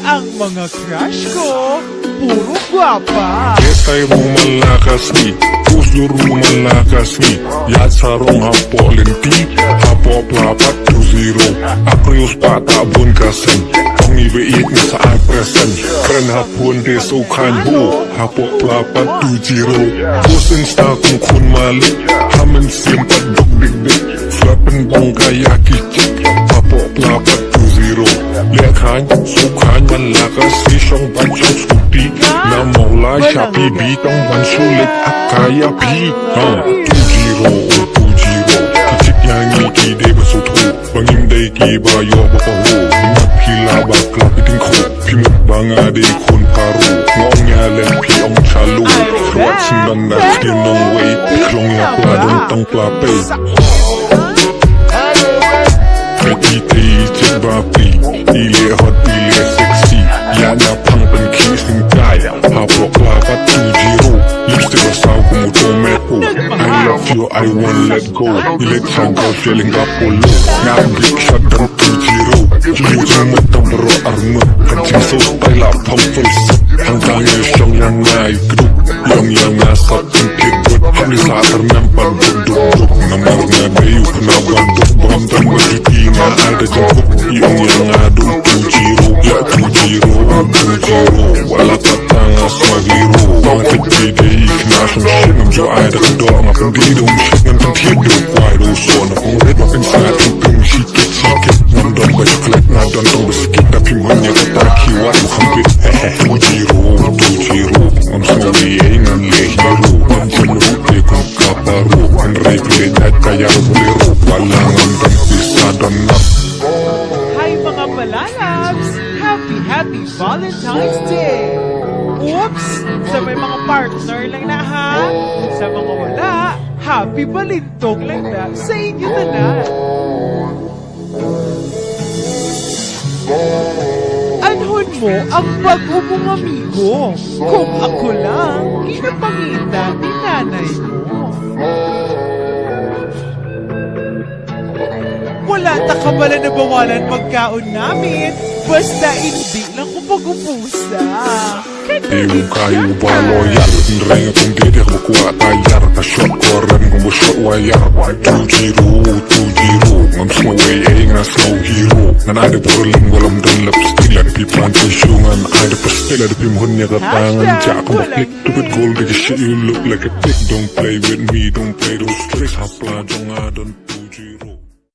Ang mga crush ko, puro gwapa. Kesay mo malakas ni, puso ro malakas ni. Yat sarong hapo lenti, hapo plapat 2-0. Akrius pata bun kasen, kong ibeit na sa ay presen. Kren hapon de so kan bo, hapo plapat 2-0. Kusin sta kung kun malik, hamen simpat dog digdig. Flappen bong kaya kichik, hapo plapat 2-0. Lekhan, sukhan malakas si siyang bansyong skuti. Na maulay siya pibitang bansulit at kaya pi. 2-0, 2-0. Kachik yang ikide basuto, bangim day kiba yo bapaho. Ingat pila bakla piting ko, pimut bangade kun paru. Ngong yalen pi ong chalo, ruat sindan na skinong way. Klong ya pladong tang plape. Petite chik bapi, ile hot ile sexy. Yana pang pen kissing kaya, hapok lapat 2-0. Lipstick basaw kumuto mepo. I love you, I won't let go. Ile tanggal feeling kapolo. Ngabik shot dan 2-0. Liutan matang bro arma. Kancing so style up, pang full set. Hangtangnya syong yang ngai keduk. Yang ngasap kempit buat. Hamli satar mempan duk-duk-duk. Namar ngadayu kenapa duk. Bamdan berjuti nga ada jemput. Yang ngaduk 2-0. Ya 2-0, 2-0. Wala patang asma hero. Bang kecide iknasong shit. Namjo ay da kendo ang apendidong shit. Ngantang tiedok wide so na kong red mapin sa ating ping sikit. Nandon ba chocolate na dondong bisikit. Tapi manya kataki wat mukhambit. 2-0, 2-0. Ang sorry ay nang lehiro. Ang jemurut de kong kaparo. Ang regulate at kaya bolero. Walang ang bisa donap. Hi mga malalabs! Happy Valentine's Day! Oops! Sa may mga partner lang na ha? Sa mga wala, happy balintong lang na sa inyo na. Anhon mo ang bago mong amigo. Kung ako lang, kinapangita ni nanay mo. Wala ta kabala na bawalan magkaon namin. Basta hindi lang ko pag-upusa. Ewan kayo ba loyal? Nrenga kung dede ko makuha tayar. Na-shot ko rin kung ma-shot wayar. 2-0, 2-0. Ngam snow way ay nga snow hero. Nanada puraling walam dan lapstilan. Piplan tisyungan ay da pastila. Da pimuhon niya katangan. Diya ako maklik. Stupid gold, like a shit you look like a dick. Don't play with me, don't play those tricks. Hapla, jong adon.